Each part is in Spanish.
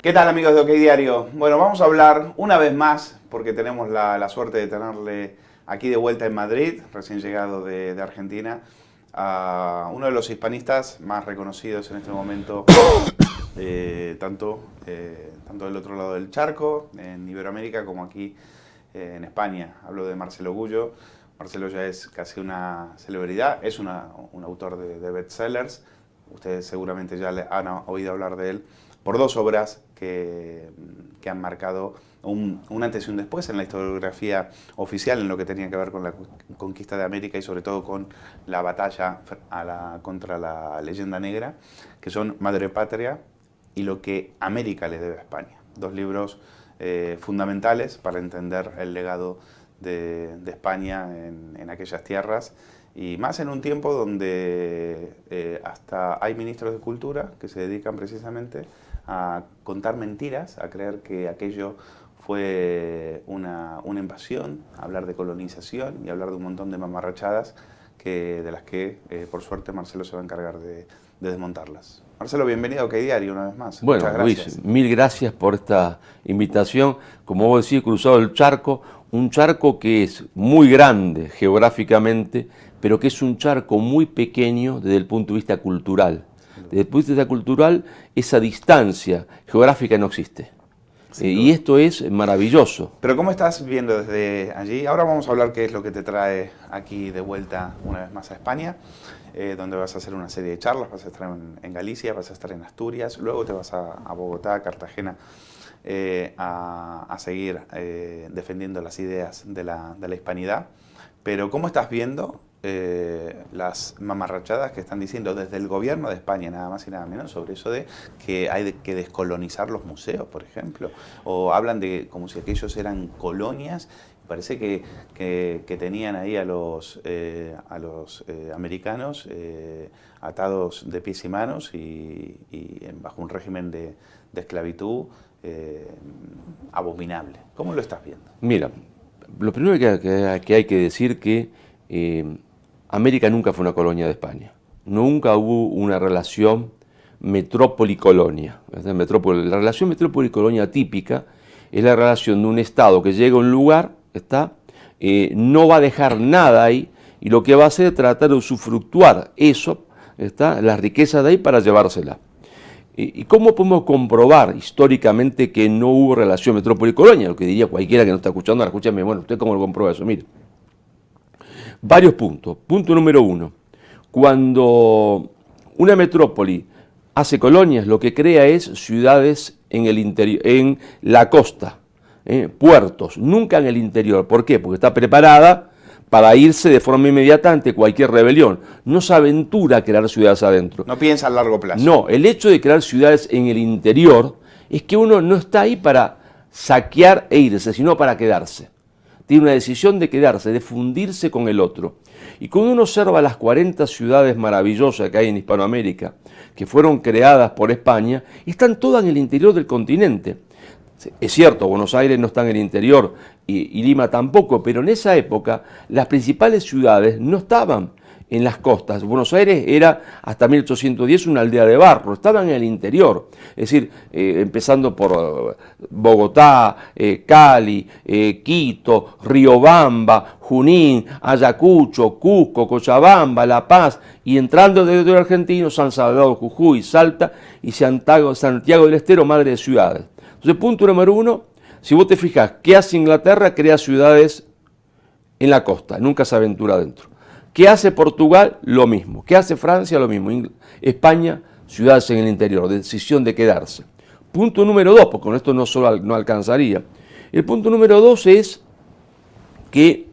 ¿Qué tal, amigos de OK Diario? Bueno, vamos a hablar una vez más, porque tenemos la suerte de tenerle aquí de vuelta en Madrid, recién llegado de Argentina, a uno de los hispanistas más reconocidos en este momento, tanto del otro lado del charco, en Iberoamérica, como aquí en España. Hablo de Marcelo Gullo. Marcelo ya es casi una celebridad, es un autor de bestsellers. Ustedes seguramente ya le han oído hablar de él por dos obras que han marcado un antes y un después en la historiografía oficial en lo que tenía que ver con la conquista de América y sobre todo con la batalla contra la leyenda negra, que son Madre Patria y Lo que América le debe a España. Dos libros fundamentales para entender el legado de España en aquellas tierras, y más en un tiempo donde hasta hay ministros de cultura que se dedican precisamente a contar mentiras, a creer que aquello fue una invasión, a hablar de colonización y hablar de un montón de mamarrachadas de las que, por suerte, Marcelo se va a encargar de desmontarlas. Marcelo, bienvenido a OK Diario una vez más. Bueno, muchas gracias. Luis, mil gracias por esta invitación. Como vos decís, he cruzado el charco, un charco que es muy grande geográficamente, pero que es un charco muy pequeño desde el punto de vista cultural. Desde el punto de vista cultural, esa distancia geográfica no existe. Y esto es maravilloso. Pero ¿cómo estás viendo desde allí? Ahora vamos a hablar qué es lo que te trae aquí de vuelta una vez más a España, donde vas a hacer una serie de charlas, vas a estar en Galicia, vas a estar en Asturias, luego te vas a Bogotá, a Cartagena, a seguir defendiendo las ideas de la hispanidad. Pero ¿cómo estás viendo las mamarrachadas que están diciendo desde el gobierno de España, nada más y nada menos, sobre eso de que hay que descolonizar los museos, por ejemplo? O hablan de como si aquellos eran colonias. Parece que tenían ahí a los americanos atados de pies y manos y bajo un régimen de esclavitud abominable. ¿Cómo lo estás viendo? Mira, lo primero que hay que decir que América nunca fue una colonia de España. Nunca hubo una relación metrópoli-colonia. La relación metrópoli-colonia típica es la relación de un Estado que llega a un lugar, no va a dejar nada ahí, y lo que va a hacer es tratar de usufructuar eso, las riquezas de ahí para llevársela. ¿Y cómo podemos comprobar históricamente que no hubo relación metrópoli-colonia? Lo que diría cualquiera que no está escuchando, ahora escúchame, bueno, ¿usted cómo lo comprueba eso? Mire, varios puntos. Punto número uno, cuando una metrópoli hace colonias, lo que crea es ciudades en el interior, en la costa, puertos, nunca en el interior. ¿Por qué? Porque está preparada para irse de forma inmediata ante cualquier rebelión. No se aventura a crear ciudades adentro. No piensa a largo plazo. No, el hecho de crear ciudades en el interior es que uno no está ahí para saquear e irse, sino para quedarse. Tiene una decisión de quedarse, de fundirse con el otro. Y cuando uno observa las 40 ciudades maravillosas que hay en Hispanoamérica, que fueron creadas por España, están todas en el interior del continente. Es cierto, Buenos Aires no está en el interior y Lima tampoco, pero en esa época las principales ciudades no estaban en las costas. Buenos Aires era hasta 1810 una aldea de barro, estaba en el interior. Es decir, empezando por Bogotá, Cali, Quito, Riobamba, Junín, Ayacucho, Cusco, Cochabamba, La Paz, y entrando desde el territorio argentino, San Salvador, Jujuy, Salta y Santiago del Estero, madre de ciudades. Entonces, punto número uno, si vos te fijas, ¿qué hace Inglaterra? Crea ciudades en la costa, nunca se aventura adentro. ¿Qué hace Portugal? Lo mismo. ¿Qué hace Francia? Lo mismo. España, ciudades en el interior, decisión de quedarse. Punto número dos, porque con esto no alcanzaría. El punto número dos es que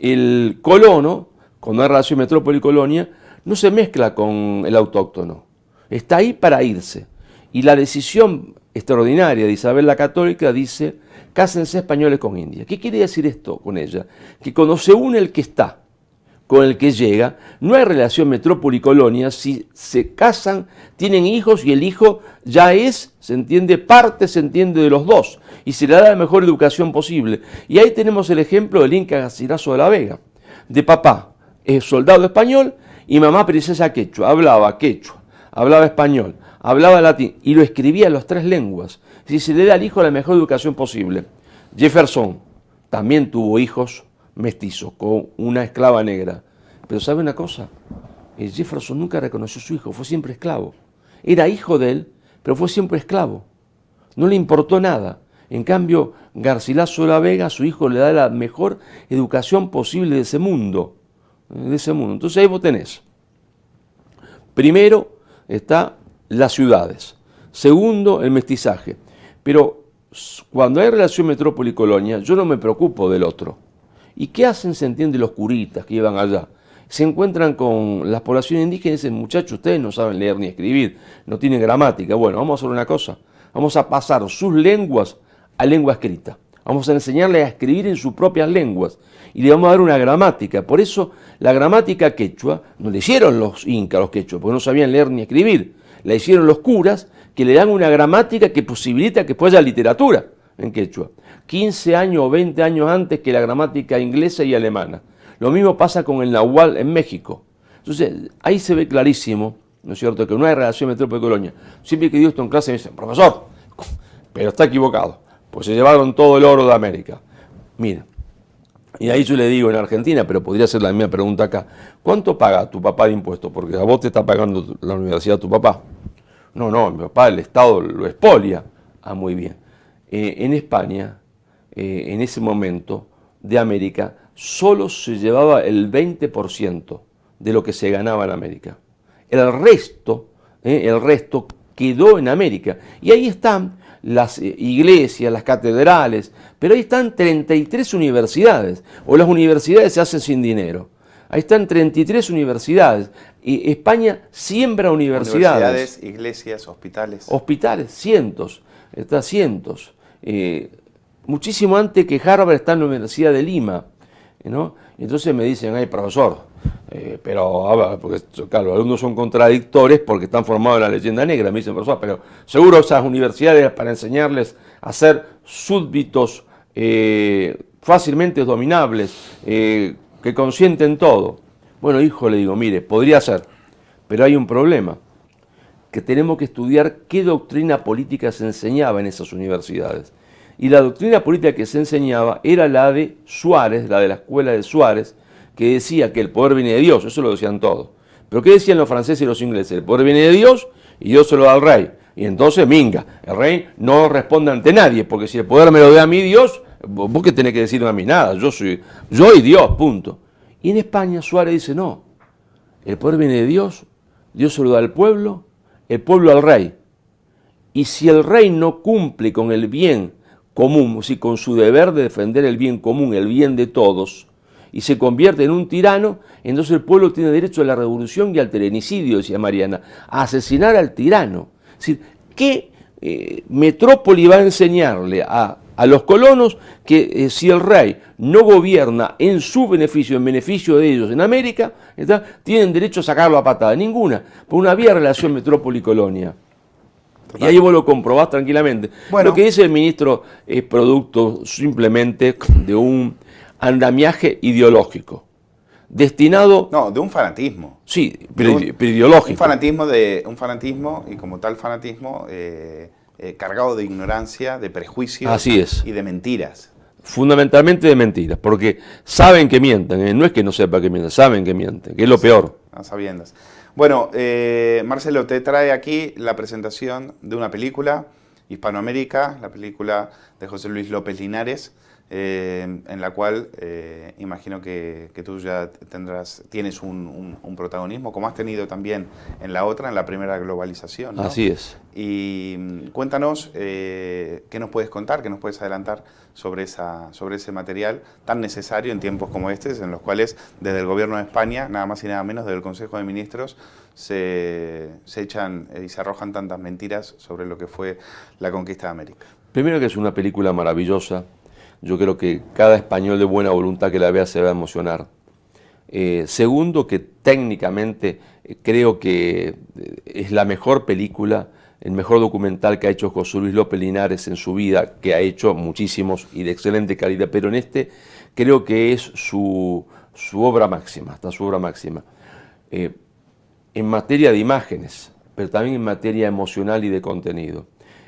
el colono, cuando hay relación metrópoli-colonia, no se mezcla con el autóctono. Está ahí para irse. Y la decisión extraordinaria de Isabel la Católica dice, cásense españoles con India. ¿Qué quiere decir esto con ella? Que cuando se une el que está con el que llega, no hay relación metrópoli-colonia. Si se casan, tienen hijos y el hijo ya es, se entiende de los dos y se le da la mejor educación posible. Y ahí tenemos el ejemplo del Inca Garcilaso de la Vega, de papá, es soldado español y mamá princesa quechua, hablaba español, hablaba latín y lo escribía en las 3 lenguas. Si se le da al hijo la mejor educación posible. Jefferson también tuvo hijos mestizos con una esclava negra. Pero ¿sabe una cosa? Jefferson nunca reconoció a su hijo, fue siempre esclavo. Era hijo de él, pero fue siempre esclavo. No le importó nada. En cambio, Garcilaso de la Vega, a su hijo le da la mejor educación posible de ese mundo. Entonces ahí vos tenés. Primero está las ciudades. Segundo, el mestizaje. Pero cuando hay relación metrópoli-colonia, yo no me preocupo del otro. ¿Y qué hacen, se entiende, los curitas que llevan allá? Se encuentran con las poblaciones indígenas y dicen, muchachos, ustedes no saben leer ni escribir, no tienen gramática. Bueno, vamos a hacer una cosa. Vamos a pasar sus lenguas a lengua escrita. Vamos a enseñarles a escribir en sus propias lenguas y le vamos a dar una gramática. Por eso la gramática quechua no la hicieron los incas, los quechuas, porque no sabían leer ni escribir. La hicieron los curas, que le dan una gramática que posibilita que pueda haya literatura en quechua. 15 años o 20 años antes que la gramática inglesa y alemana. Lo mismo pasa con el náhuatl en México. Entonces, ahí se ve clarísimo, ¿no es cierto?, que no hay relación metrópoli-colonia. Siempre que digo esto en clase me dicen, profesor, pero está equivocado, pues se llevaron todo el oro de América. Mira, y ahí yo le digo en Argentina, pero podría ser la misma pregunta acá, ¿cuánto paga tu papá de impuestos? Porque a vos te está pagando la universidad tu papá. No, mi papá, el Estado lo expolia. Ah, muy bien. En España, en ese momento de América, solo se llevaba el 20% de lo que se ganaba en América. El resto quedó en América. Y ahí están las iglesias, las catedrales, pero ahí están 33 universidades, o las universidades se hacen sin dinero. Ahí están 33 universidades. Y España siembra universidades. Universidades, iglesias, hospitales. Hospitales, cientos. Está cientos. Muchísimo antes que Harvard está en la Universidad de Lima, ¿no? Entonces me dicen, ay, profesor, pero a ver, porque claro, los alumnos son contradictores porque están formados en la leyenda negra. Me dicen, profesor, pero seguro esas universidades para enseñarles a ser súbditos fácilmente dominables, que consienten todo. Bueno, hijo, le digo, mire, podría ser, pero hay un problema, que tenemos que estudiar qué doctrina política se enseñaba en esas universidades. Y la doctrina política que se enseñaba era la de Suárez, la de la escuela de Suárez, que decía que el poder viene de Dios, eso lo decían todos. Pero ¿qué decían los franceses y los ingleses? El poder viene de Dios y Dios se lo da al rey. Y entonces, minga, el rey no responde ante nadie, porque si el poder me lo da a mí Dios, vos que tenés que decirme a mí nada, yo y Dios, punto. Y en España Suárez dice, no, el poder viene de Dios, Dios se lo da al pueblo, el pueblo al rey. Y si el rey no cumple con el bien común, si con su deber de defender el bien común, el bien de todos, y se convierte en un tirano, entonces el pueblo tiene derecho a la revolución y al tiranicidio, decía Mariana, a asesinar al tirano. Es decir, ¿qué metrópoli va a enseñarle a los colonos que si el rey no gobierna en su beneficio, en beneficio de ellos en América, tienen derecho a sacarlo a patada? Ninguna, por una vía relación metrópoli-colonia. Total. Y ahí vos lo comprobás tranquilamente. Bueno, lo que dice el ministro es producto simplemente de un andamiaje ideológico, destinado... No, de un fanatismo. Sí, pero ideológico. Un fanatismo, y como tal fanatismo, cargado de ignorancia, de prejuicios. Así es. Y de mentiras. Fundamentalmente de mentiras, porque saben que mienten, no es que no sepa que mienten, saben que mienten, que es lo peor. A sabiendas. Bueno, Marcelo, te trae aquí la presentación de una película, Hispanoamérica, la película de José Luis López Linares, en la cual imagino que tú ya tienes un protagonismo, como has tenido también en la otra, en la primera globalización, ¿no? Así es. Y cuéntanos qué nos puedes contar, qué nos puedes adelantar sobre ese material tan necesario en tiempos como estos, en los cuales desde el Gobierno de España, nada más y nada menos, desde el Consejo de Ministros, se echan y se arrojan tantas mentiras sobre lo que fue la conquista de América. Primero que es una película maravillosa. Yo creo que cada español de buena voluntad que la vea se va a emocionar. Segundo, que técnicamente creo que es la mejor película, el mejor documental que ha hecho José Luis López Linares en su vida, que ha hecho muchísimos y de excelente calidad, pero en este creo que es su obra máxima, hasta su obra máxima. En materia de imágenes, pero también en materia emocional y de contenido.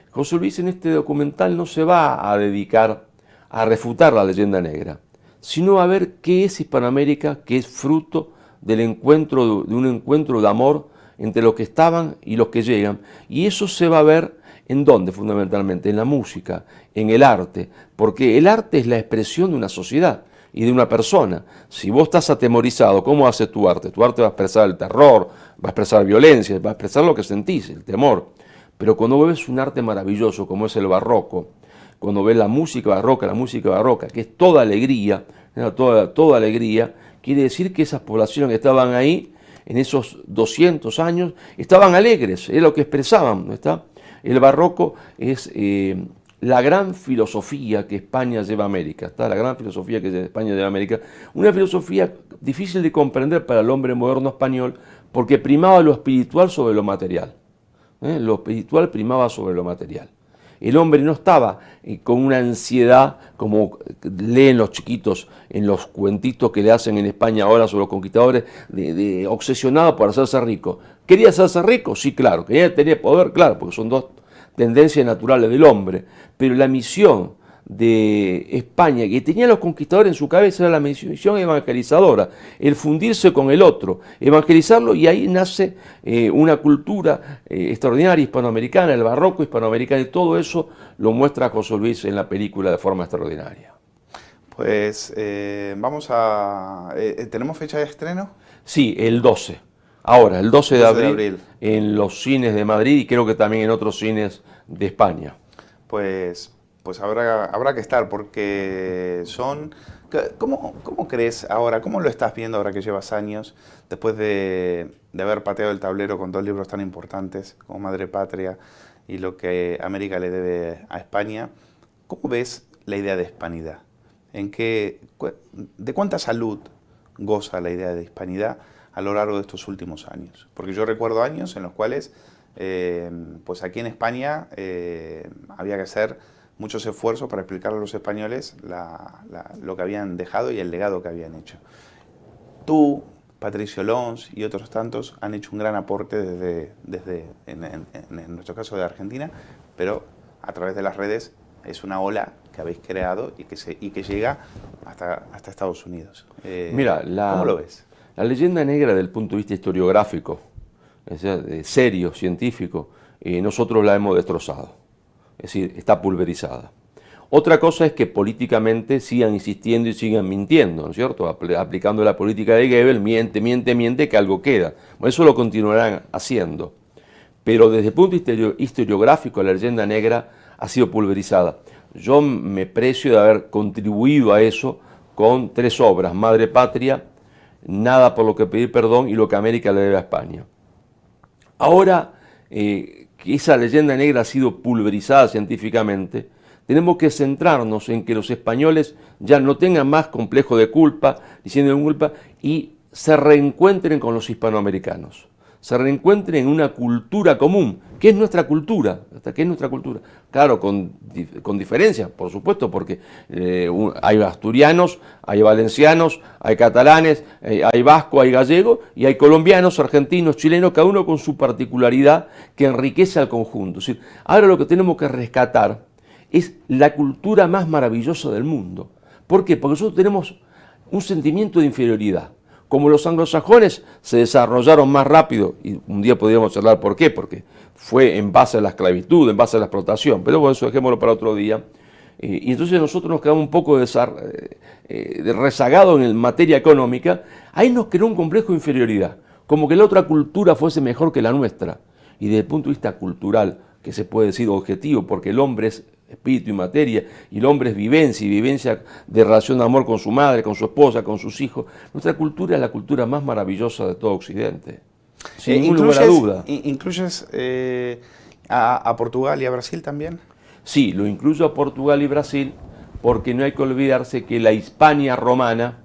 José Luis en este documental no se va a dedicar a refutar la leyenda negra, sino a ver qué es Hispanoamérica, que es fruto del encuentro, de un encuentro de amor entre los que estaban y los que llegan. Y eso se va a ver ¿en dónde? Fundamentalmente en la música, en el arte, porque el arte es la expresión de una sociedad y de una persona. Si vos estás atemorizado, ¿cómo haces tu arte? Tu arte va a expresar el terror, va a expresar violencia, va a expresar lo que sentís, el temor. Pero cuando ves un arte maravilloso como es el barroco, cuando ves la música barroca, que es toda alegría, toda alegría, quiere decir que esas poblaciones que estaban ahí, en esos 200 años, estaban alegres, es lo que expresaban, ¿no está? El barroco es la gran filosofía que España lleva a América, ¿está? La gran filosofía que España lleva a América, una filosofía difícil de comprender para el hombre moderno español, porque primaba lo espiritual sobre lo material. Lo espiritual primaba sobre lo material. El hombre no estaba con una ansiedad, como leen los chiquitos en los cuentitos que le hacen en España ahora sobre los conquistadores, obsesionado por hacerse rico. ¿Quería hacerse rico? Sí, claro. ¿Quería tener poder? Claro, porque son dos tendencias naturales del hombre. Pero la misión de España, que tenían los conquistadores en su cabeza, era la misión evangelizadora, el fundirse con el otro, evangelizarlo, y ahí nace una cultura extraordinaria hispanoamericana, el barroco hispanoamericano, y todo eso lo muestra José Luis en la película de forma extraordinaria. Pues vamos a... ¿tenemos fecha de estreno? Sí, el 12. Ahora, el 12 de 12 de abril, abril, en los cines de Madrid y creo que también en otros cines de España. Pues habrá que estar, porque son... ¿Cómo crees ahora, cómo lo estás viendo ahora que llevas años, después de haber pateado el tablero con dos libros tan importantes como Madre Patria y lo que América le debe a España? ¿Cómo ves la idea de hispanidad? ¿De cuánta salud goza la idea de hispanidad a lo largo de estos últimos años? Porque yo recuerdo años en los cuales, pues aquí en España había que hacer muchos esfuerzos para explicarle a los españoles lo que habían dejado y el legado que habían hecho. Tú, Patricio Lons y otros tantos han hecho un gran aporte en nuestro caso de Argentina, pero a través de las redes es una ola que habéis creado y que llega hasta Estados Unidos. Mira, ¿cómo lo ves? La leyenda negra, desde el punto de vista historiográfico, serio, científico, nosotros la hemos destrozado. Es decir, está pulverizada. Otra cosa es que políticamente sigan insistiendo y sigan mintiendo, ¿no es cierto? Aplicando la política de Goebbels, miente, que algo queda. Bueno, eso lo continuarán haciendo. Pero desde el punto de vista historiográfico, la leyenda negra ha sido pulverizada. Yo me precio de haber contribuido a eso con 3 obras: Madre Patria, Nada por lo que pedir perdón y Lo que América le debe a España. Ahora que esa leyenda negra ha sido pulverizada científicamente, tenemos que centrarnos en que los españoles ya no tengan más complejo de culpa, diciendo de culpa, y se reencuentren con los hispanoamericanos, se reencuentren en una cultura común, que es nuestra cultura, ¿qué es nuestra cultura? Claro, con diferencias, por supuesto, porque hay asturianos, hay valencianos, hay catalanes, hay vascos, hay gallegos, y hay colombianos, argentinos, chilenos, cada uno con su particularidad que enriquece al conjunto. Es decir, ahora lo que tenemos que rescatar es la cultura más maravillosa del mundo. ¿Por qué? Porque nosotros tenemos un sentimiento de inferioridad. Como los anglosajones se desarrollaron más rápido, y un día podríamos hablar por qué, porque fue en base a la esclavitud, en base a la explotación, pero bueno, eso dejémoslo para otro día. Y entonces nosotros nos quedamos un poco rezagados en materia económica. Ahí nos creó un complejo de inferioridad, como que la otra cultura fuese mejor que la nuestra. Y desde el punto de vista cultural, que se puede decir objetivo, porque el hombre es espíritu y materia, y el hombre es vivencia, y vivencia de relación de amor con su madre, con su esposa, con sus hijos. Nuestra cultura es la cultura más maravillosa de todo Occidente, sin ningún lugar a duda. ¿Incluyes a Portugal y a Brasil también? Sí, lo incluyo a Portugal y Brasil, porque no hay que olvidarse que la Hispania romana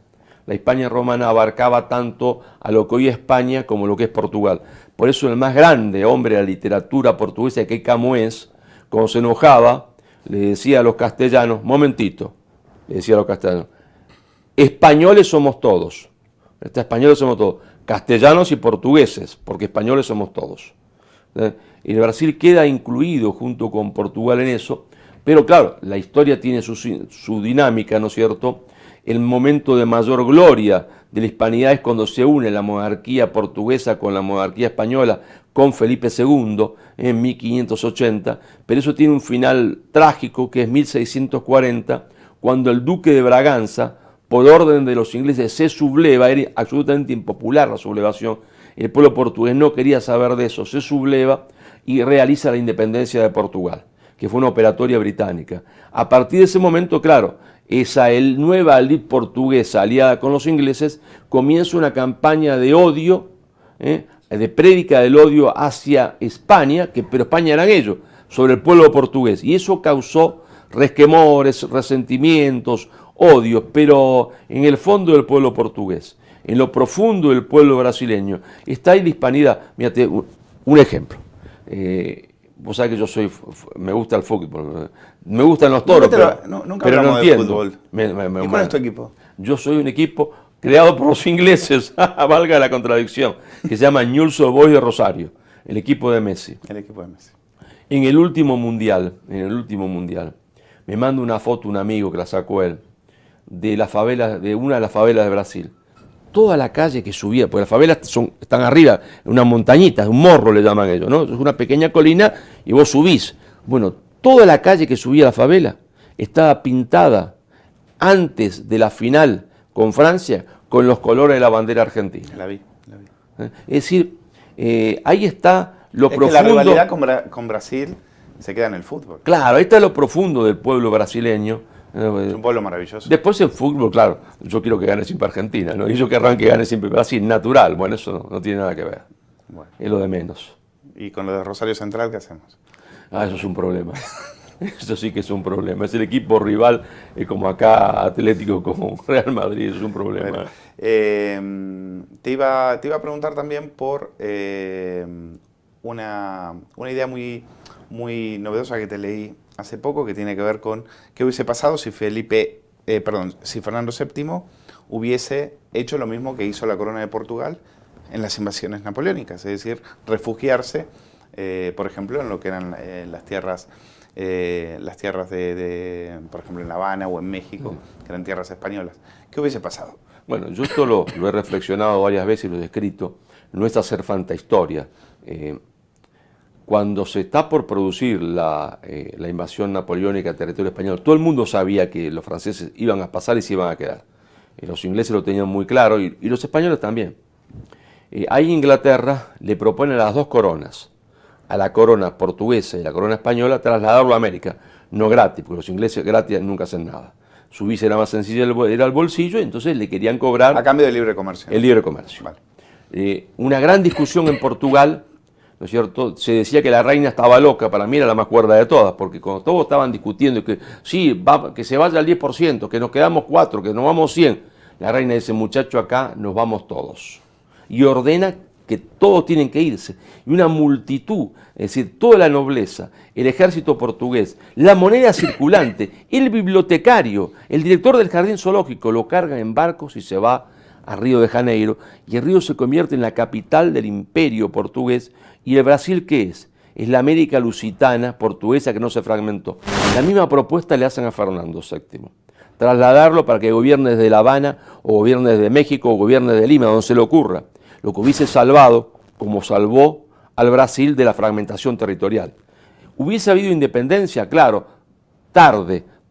abarcaba tanto a lo que hoy es España como lo que es Portugal. Por eso el más grande hombre de la literatura portuguesa, que es Camões, cuando se enojaba, le decía a los castellanos, momentito, le decía a los castellanos, españoles somos todos, castellanos y portugueses, porque españoles somos todos. El Brasil queda incluido junto con Portugal en eso, pero claro, la historia tiene su dinámica, ¿no es cierto? El momento de mayor gloria de la hispanidad es cuando se une la monarquía portuguesa con la monarquía española, con Felipe II en 1580, pero eso tiene un final trágico que es 1640, cuando el duque de Braganza, por orden de los ingleses, se subleva. Era absolutamente impopular la sublevación, el pueblo portugués no quería saber de eso, se subleva y realiza la independencia de Portugal, que fue una operatoria británica. A partir de ese momento, claro, esa nueva élite portuguesa aliada con los ingleses comienza una campaña de odio, de prédica del odio hacia España, pero España eran ellos, sobre el pueblo portugués, y eso causó resquemores, resentimientos, odios, pero en el fondo del pueblo portugués, en lo profundo del pueblo brasileño, está ahí la hispanidad. Mírate, un ejemplo. Vos sabés que yo me gusta el fútbol, me gustan los toros, nunca pero no entiendo. Fútbol. ¿Y cuál es tu equipo? Yo soy un equipo creado por los ingleses, valga la contradicción, que se llama Newell's Old Boys de Rosario, el equipo de Messi. El equipo de Messi. En el último mundial, me manda una foto un amigo que la sacó él, de la favela, de una de las favelas de Brasil. Toda la calle que subía, porque las favelas están arriba, en una montañita, un morro le llaman ellos, ¿no? Es una pequeña colina y vos subís. Bueno, toda la calle que subía a la favela estaba pintada antes de la final con Francia con los colores de la bandera argentina. La vi. Es decir, ahí está lo profundo. Que la rivalidad con Brasil se queda en el fútbol. Claro, ahí está lo profundo del pueblo brasileño. Es un pueblo maravilloso. Después en fútbol, claro, yo quiero que gane siempre Argentina, ¿no? Y yo querrán que gane siempre Brasil, natural. Bueno, eso no tiene nada que ver. Bueno. Es lo de menos. ¿Y con lo de Rosario Central qué hacemos? Eso es un problema. Eso sí que es un problema. Es el equipo rival, como acá Atlético, como Real Madrid, eso es un problema. Bueno, te iba a preguntar también por una idea muy novedosa que te leí hace poco, que tiene que ver con qué hubiese pasado si si Fernando VII hubiese hecho lo mismo que hizo la corona de Portugal en las invasiones napoleónicas, es decir, refugiarse, por ejemplo, en lo que eran las tierras de, por ejemplo, en La Habana o en México, que eran tierras españolas. ¿Qué hubiese pasado? Bueno, yo esto lo he reflexionado varias veces y lo he escrito. No es hacer fantahistoria. Cuando se está por producir la invasión napoleónica al territorio español, todo el mundo sabía que los franceses iban a pasar y se iban a quedar. Los ingleses lo tenían muy claro y los españoles también. Ahí Inglaterra le propone a las dos coronas, a la corona portuguesa y la corona española, trasladarlo a América. No gratis, porque los ingleses gratis nunca hacen nada. Su visa era más sencilla, era el bolsillo, y entonces le querían cobrar... A cambio del libre comercio. El libre comercio. Vale. Una gran discusión en Portugal, ¿no es cierto? Se decía que la reina estaba loca, para mí era la más cuerda de todas, porque cuando todos estaban discutiendo que sí, que se vaya al 10%, que nos quedamos 4, que nos vamos 100, la reina dice, muchacho, acá nos vamos todos. Y ordena que todos tienen que irse. Y una multitud, es decir, toda la nobleza, el ejército portugués, la moneda circulante, el bibliotecario, el director del jardín zoológico, lo cargan en barcos y se va a Río de Janeiro, y el Río se convierte en la capital del imperio portugués. ¿Y el Brasil qué es? Es la América lusitana portuguesa que no se fragmentó. La misma propuesta le hacen a Fernando VII. Trasladarlo para que gobierne desde La Habana, o gobierne desde México, o gobierne de Lima, donde se le ocurra. Lo que hubiese salvado, como salvó al Brasil de la fragmentación territorial. ¿Hubiese habido independencia? Claro,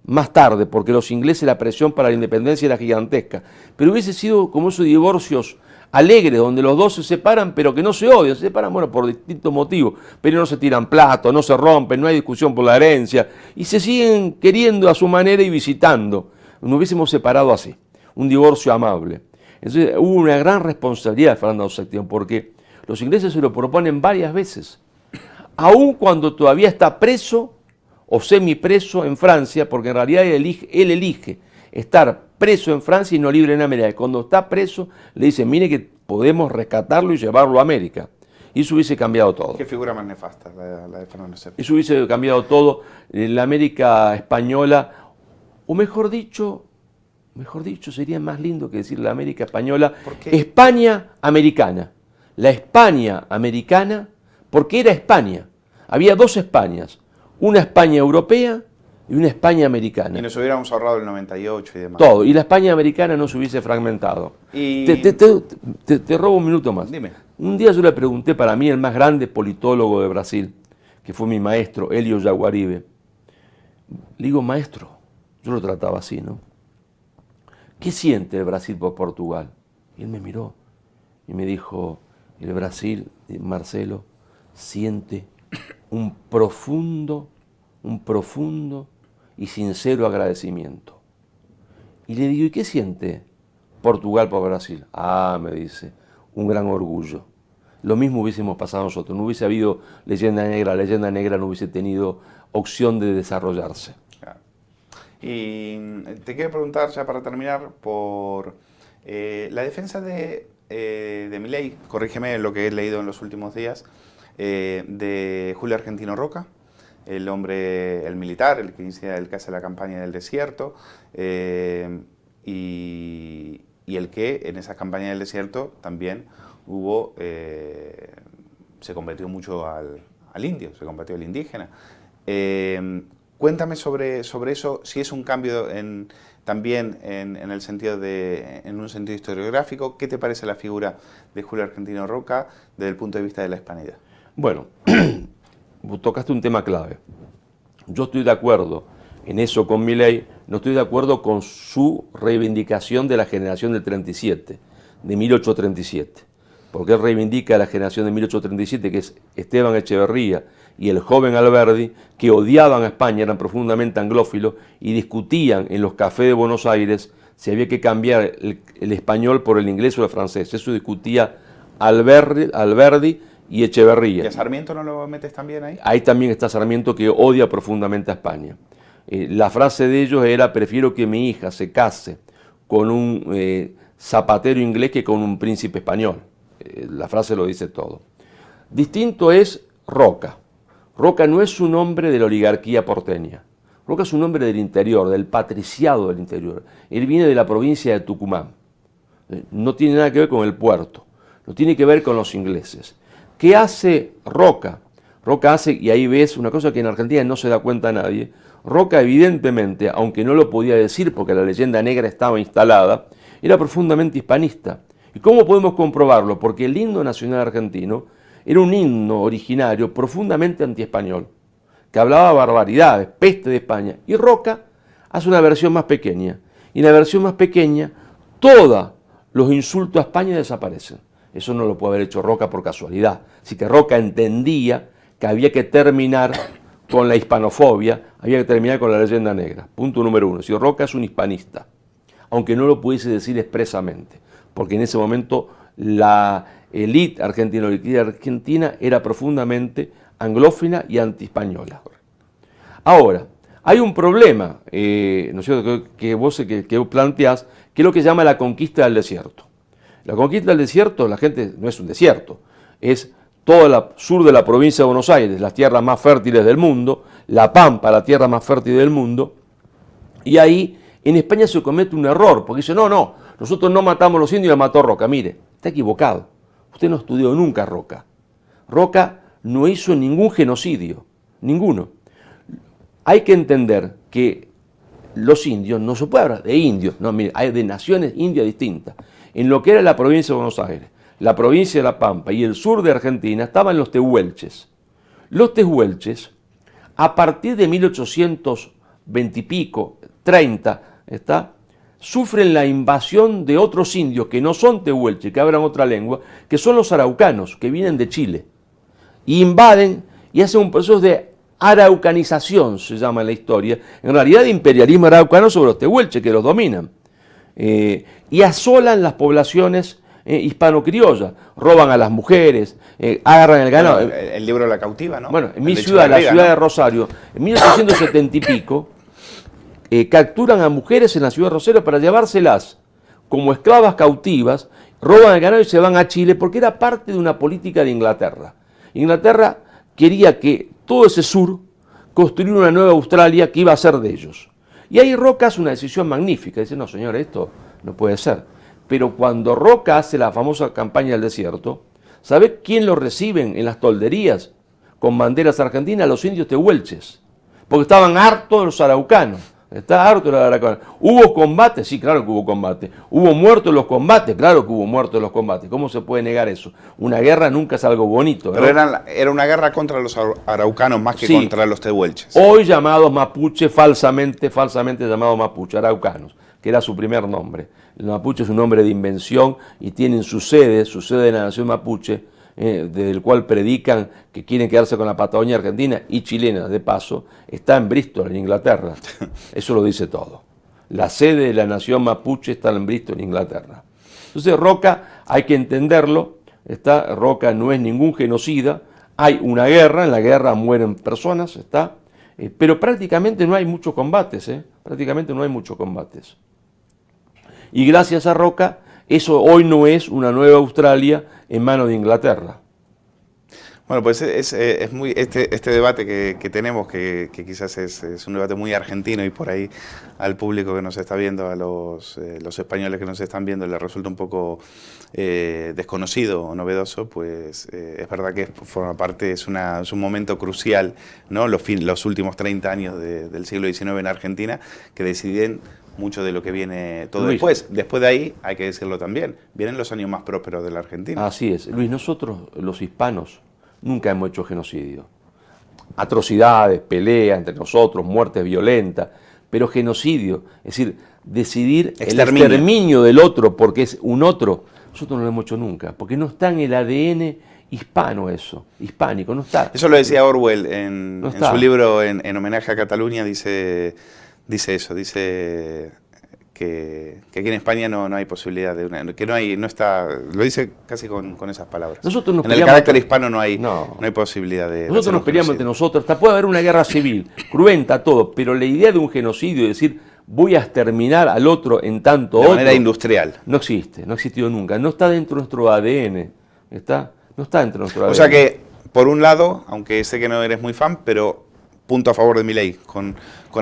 más tarde, porque los ingleses, la presión para la independencia era gigantesca. Pero hubiese sido como esos divorcios alegres, donde los dos se separan, pero que no se odian. Se separan, bueno, por distintos motivos, pero no se tiran platos, no se rompen, no hay discusión por la herencia, y se siguen queriendo a su manera y visitando. Nos hubiésemos separado así, un divorcio amable. Entonces hubo una gran responsabilidad de Fernando VII, porque los ingleses se lo proponen varias veces, aun cuando todavía está preso o semipreso en Francia, porque en realidad él elige estar preso en Francia y no libre en América. Y cuando está preso le dicen, mire que podemos rescatarlo y llevarlo a América. Y eso hubiese cambiado todo. ¿Qué figura más nefasta la de Fernando VII? Eso hubiese cambiado todo. La América española, o mejor dicho, sería más lindo que decir la América española, España americana. La España americana porque era España. Había dos Españas, una España europea y una España americana. Y nos hubiéramos ahorrado el 98 y demás. Todo, y la España americana no se hubiese fragmentado. Y... Te robo un minuto más. Dime. Un día yo le pregunté, para mí el más grande politólogo de Brasil, que fue mi maestro, Hélio Jaguaribe. Le digo, maestro, yo lo trataba así, ¿no? ¿Qué siente el Brasil por Portugal? Y él me miró y me dijo, el Brasil, Marcelo, siente un profundo y sincero agradecimiento. Y le digo, ¿y qué siente Portugal por Brasil? Ah, me dice, un gran orgullo. Lo mismo hubiésemos pasado nosotros, no hubiese habido Leyenda Negra no hubiese tenido opción de desarrollarse. Claro. Y te quiero preguntar, ya para terminar, por la defensa de Milei, corrígeme lo que he leído en los últimos días, de Julio Argentino Roca, el hombre, el militar, el que hace la campaña del desierto, y el que en esa campaña del desierto también se combatió mucho al indio, se combatió al indígena. Cuéntame sobre eso, si es un cambio también en el sentido en un sentido historiográfico. ¿Qué te parece la figura de Julio Argentino Roca desde el punto de vista de la hispanidad? Bueno, tocaste un tema clave. Yo estoy de acuerdo en eso con Milei, no estoy de acuerdo con su reivindicación de la generación del 37, de 1837, porque él reivindica la generación de 1837, que es Esteban Echeverría y el joven Alberdi, que odiaban a España, eran profundamente anglófilos y discutían en los cafés de Buenos Aires si había que cambiar el español por el inglés o el francés. Eso discutía Alberdi y Echeverría. ¿Y a Sarmiento no lo metes también ahí? Ahí también está Sarmiento, que odia profundamente a España. La frase de ellos era: prefiero que mi hija se case con un zapatero inglés que con un príncipe español. La frase lo dice todo. Distinto es Roca. Roca no es un hombre de la oligarquía porteña. Roca es un hombre del interior, del patriciado del interior. Él viene de la provincia de Tucumán. No tiene nada que ver con el puerto, no tiene que ver con los ingleses. ¿Qué hace Roca? Roca hace, y ahí ves una cosa que en Argentina no se da cuenta nadie, Roca evidentemente, aunque no lo podía decir porque la leyenda negra estaba instalada, era profundamente hispanista. ¿Y cómo podemos comprobarlo? Porque el himno nacional argentino era un himno originario profundamente antiespañol, que hablaba barbaridades, peste de España. Y Roca hace una versión más pequeña. Y en la versión más pequeña, todos los insultos a España desaparecen. Eso no lo puede haber hecho Roca por casualidad. Así que Roca entendía que había que terminar con la hispanofobia, había que terminar con la leyenda negra. Punto número uno. Si Roca es un hispanista, aunque no lo pudiese decir expresamente, porque en ese momento la élite argentina era profundamente anglófila y antiespañola. Ahora, hay un problema, ¿no es cierto?, que vos planteás, que es lo que se llama la conquista del desierto. La conquista del desierto, la gente no es un desierto, es todo el sur de la provincia de Buenos Aires, las tierras más fértiles del mundo, La Pampa, la tierra más fértil del mundo, y ahí en España se comete un error, porque dice, no, nosotros no matamos a los indios, la mató Roca. Mire, está equivocado, usted no estudió nunca Roca. Roca no hizo ningún genocidio, ninguno. Hay que entender que los indios, no se puede hablar de indios, no, mire, hay de naciones indias distintas. En lo que era la provincia de Buenos Aires, la provincia de La Pampa y el sur de Argentina estaban los tehuelches. Los tehuelches, a partir de 1820 y pico, 30, sufren la invasión de otros indios que no son tehuelches, que hablan otra lengua, que son los araucanos, que vienen de Chile. Y invaden y hacen un proceso de araucanización, se llama en la historia, en realidad de imperialismo araucano sobre los tehuelches, que los dominan. Y asolan las poblaciones hispano-criollas, roban a las mujeres, agarran el ganado. Bueno, el libro La Cautiva, ¿no? Bueno, en mi ciudad, la ciudad de Rosario, en 1870 y pico, capturan a mujeres en la ciudad de Rosario para llevárselas como esclavas cautivas, roban el ganado y se van a Chile porque era parte de una política de Inglaterra. Inglaterra quería que todo ese sur construyera una nueva Australia que iba a ser de ellos. Y ahí Roca hace una decisión magnífica, dice, no señor, esto no puede ser. Pero cuando Roca hace la famosa campaña del desierto, ¿Sabés quién lo reciben en las tolderías con banderas argentinas? Los indios tehuelches, porque estaban hartos de los araucanos. Está harto de los araucanos. ¿Hubo combate? Sí, claro que hubo combate. ¿Hubo muertos en los combates? Claro que hubo muertos en los combates. ¿Cómo se puede negar eso? Una guerra nunca es algo bonito, ¿no? Pero era una guerra contra los araucanos más que Sí. contra los tehuelches. Hoy llamados mapuche, falsamente llamados mapuche, araucanos, que era su primer nombre. El mapuche es un nombre de invención y tienen su sede de la nación mapuche, desde el cual predican que quieren quedarse con la Patagonia argentina y chilena, de paso, está en Bristol, en Inglaterra. Eso lo dice todo. La sede de la nación mapuche está en Bristol, en Inglaterra. Entonces Roca, hay que entenderlo, Roca no es ningún genocida, hay una guerra, en la guerra mueren personas, pero prácticamente no hay muchos combates, prácticamente no hay muchos combates. Y gracias a Roca, eso hoy no es una nueva Australia en manos de Inglaterra. Bueno, pues es muy este debate que tenemos, que quizás es un debate muy argentino y por ahí al público que nos está viendo, a los españoles que nos están viendo, les resulta un poco desconocido o novedoso, pues es verdad que forma parte, es un momento crucial, ¿no? Los últimos 30 años del siglo XIX en Argentina, que deciden mucho de lo que viene todo Luis, después. Después de ahí, hay que decirlo también, vienen los años más prósperos de la Argentina. Así es. Luis, nosotros, los hispanos, nunca hemos hecho genocidio. Atrocidades, peleas entre nosotros, muertes violentas, pero genocidio, es decir, decidir el exterminio del otro porque es un otro, nosotros no lo hemos hecho nunca, porque no está en el ADN hispano eso, hispánico, no está. Eso lo decía Orwell en su libro en homenaje a Cataluña, dice eso, dice que aquí en España no hay posibilidad de que no está, lo dice casi con esas palabras. Nosotros nos en el carácter hispano no hay posibilidad de nosotros nos peleamos entre nosotros, hasta puede haber una guerra civil, cruenta, todo, pero la idea de un genocidio, es decir, voy a exterminar al otro en tanto de otro, manera industrial. No existe, no ha existido nunca, no está dentro de nuestro ADN, no está dentro de nuestro ADN. O sea que, por un lado, aunque sé que no eres muy fan, pero punto a favor de Milei, con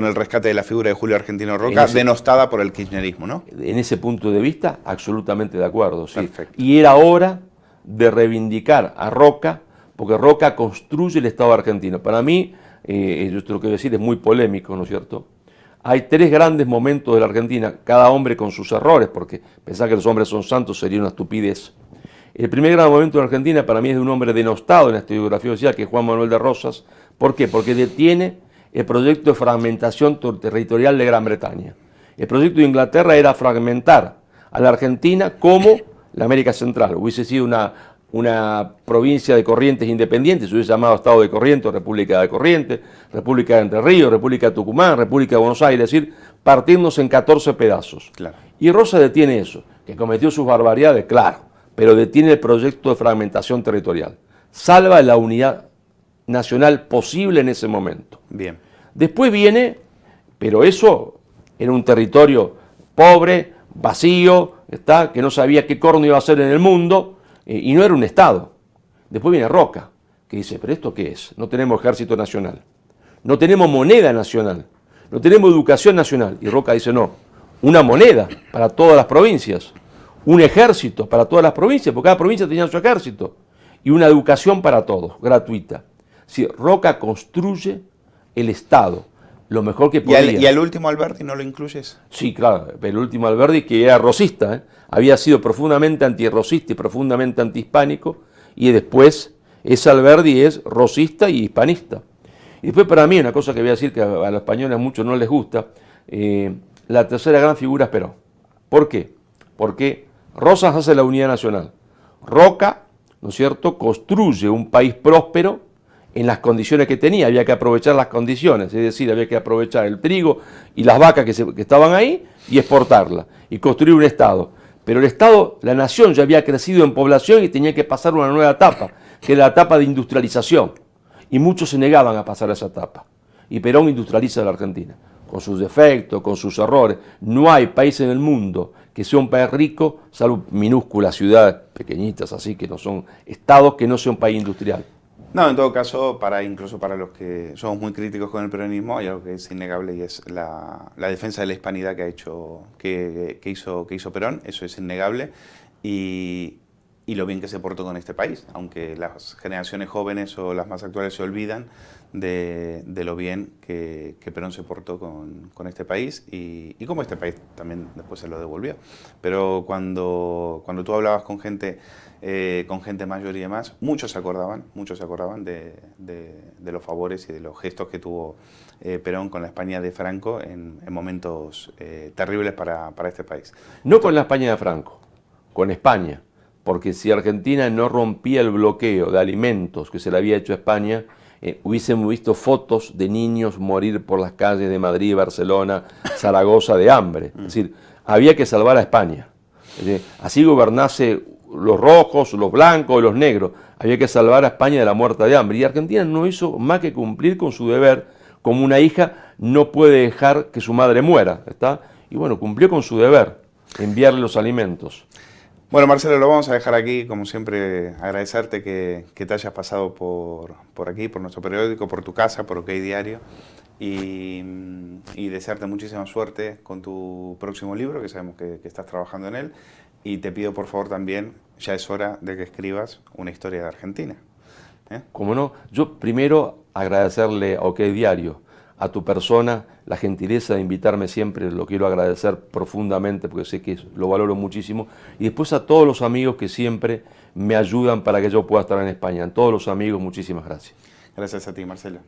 el rescate de la figura de Julio Argentino Roca, denostada por el kirchnerismo, ¿no? En ese punto de vista, absolutamente de acuerdo, sí. Perfecto. Y era hora de reivindicar a Roca, porque Roca construye el Estado argentino. Para mí, yo lo que voy a decir es muy polémico, ¿no es cierto? Hay tres grandes momentos de la Argentina, cada hombre con sus errores, porque pensar que los hombres son santos sería una estupidez. El primer gran momento de la Argentina para mí es de un hombre denostado en la historiografía oficial, que es Juan Manuel de Rosas. ¿Por qué? Porque detiene el proyecto de fragmentación territorial de Gran Bretaña. El proyecto de Inglaterra era fragmentar a la Argentina como la América Central. Hubiese sido una provincia de Corrientes independiente, se hubiese llamado Estado de Corrientes, República de Corrientes, República de Entre Ríos, República de Tucumán, República de Buenos Aires, es decir, partirnos en 14 pedazos. Claro. Y Rosas detiene eso, que cometió sus barbaridades, claro, pero detiene el proyecto de fragmentación territorial. Salva la unidad nacional posible en ese momento. Bien. Después viene, pero eso era un territorio pobre, vacío, que no sabía qué corno iba a hacer en el mundo, y no era un Estado. Después viene Roca, que dice, ¿pero esto qué es? No tenemos ejército nacional, no tenemos moneda nacional, no tenemos educación nacional. Y Roca dice, no, una moneda para todas las provincias, un ejército para todas las provincias, porque cada provincia tenía su ejército, y una educación para todos, gratuita. Sí, Roca construye el Estado, lo mejor que podía. ¿Y al último Alberti no lo incluyes? Sí, claro, el último Alberti, que era rosista, había sido profundamente antirrosista y profundamente antihispánico, y después ese Alberti es rosista y hispanista. Y después para mí, una cosa que voy a decir que a los españoles a muchos no les gusta, la tercera gran figura es Perón. ¿Por qué? Porque Rosas hace la unidad nacional. Roca, ¿no es cierto?, construye un país próspero en las condiciones que tenía, había que aprovechar las condiciones, es decir, había que aprovechar el trigo y las vacas que estaban ahí y exportarlas y construir un Estado. Pero el Estado, la nación ya había crecido en población y tenía que pasar una nueva etapa, que era la etapa de industrialización. Y muchos se negaban a pasar a esa etapa. Y Perón industrializa a la Argentina, con sus defectos, con sus errores. No hay país en el mundo que sea un país rico, salvo minúsculas ciudades pequeñitas, así que no son estados, que no sea un país industrial. No, en todo caso, incluso para los que somos muy críticos con el peronismo, hay algo que es innegable y es la defensa de la hispanidad que hizo Perón, eso es innegable. Y y lo bien que se portó con este país, aunque las generaciones jóvenes o las más actuales se olvidan de lo bien que Perón se portó con este país y cómo este país también después se lo devolvió. Pero cuando tú hablabas con gente mayor y demás, muchos se acordaban de los favores y de los gestos que tuvo Perón con la España de Franco en momentos terribles para este país. No con la España de Franco, con España. Porque si Argentina no rompía el bloqueo de alimentos que se le había hecho a España, hubiésemos visto fotos de niños morir por las calles de Madrid, Barcelona, Zaragoza de hambre. Es decir, había que salvar a España. Es decir, así gobernase los rojos, los blancos, los negros. Había que salvar a España de la muerte de hambre. Y Argentina no hizo más que cumplir con su deber. Como una hija no puede dejar que su madre muera, ¿está? Y bueno, cumplió con su deber, enviarle los alimentos. Bueno, Marcelo, lo vamos a dejar aquí. Como siempre, agradecerte que te hayas pasado por aquí, por nuestro periódico, por tu casa, por OK Diario, y desearte muchísima suerte con tu próximo libro, que sabemos que estás trabajando en él, y te pido por favor también, ya es hora de que escribas una historia de Argentina. Como no, yo primero agradecerle a OK Diario, a tu persona, la gentileza de invitarme siempre, lo quiero agradecer profundamente porque sé que lo valoro muchísimo, y después a todos los amigos que siempre me ayudan para que yo pueda estar en España. A todos los amigos, muchísimas gracias. Gracias a ti, Marcelo.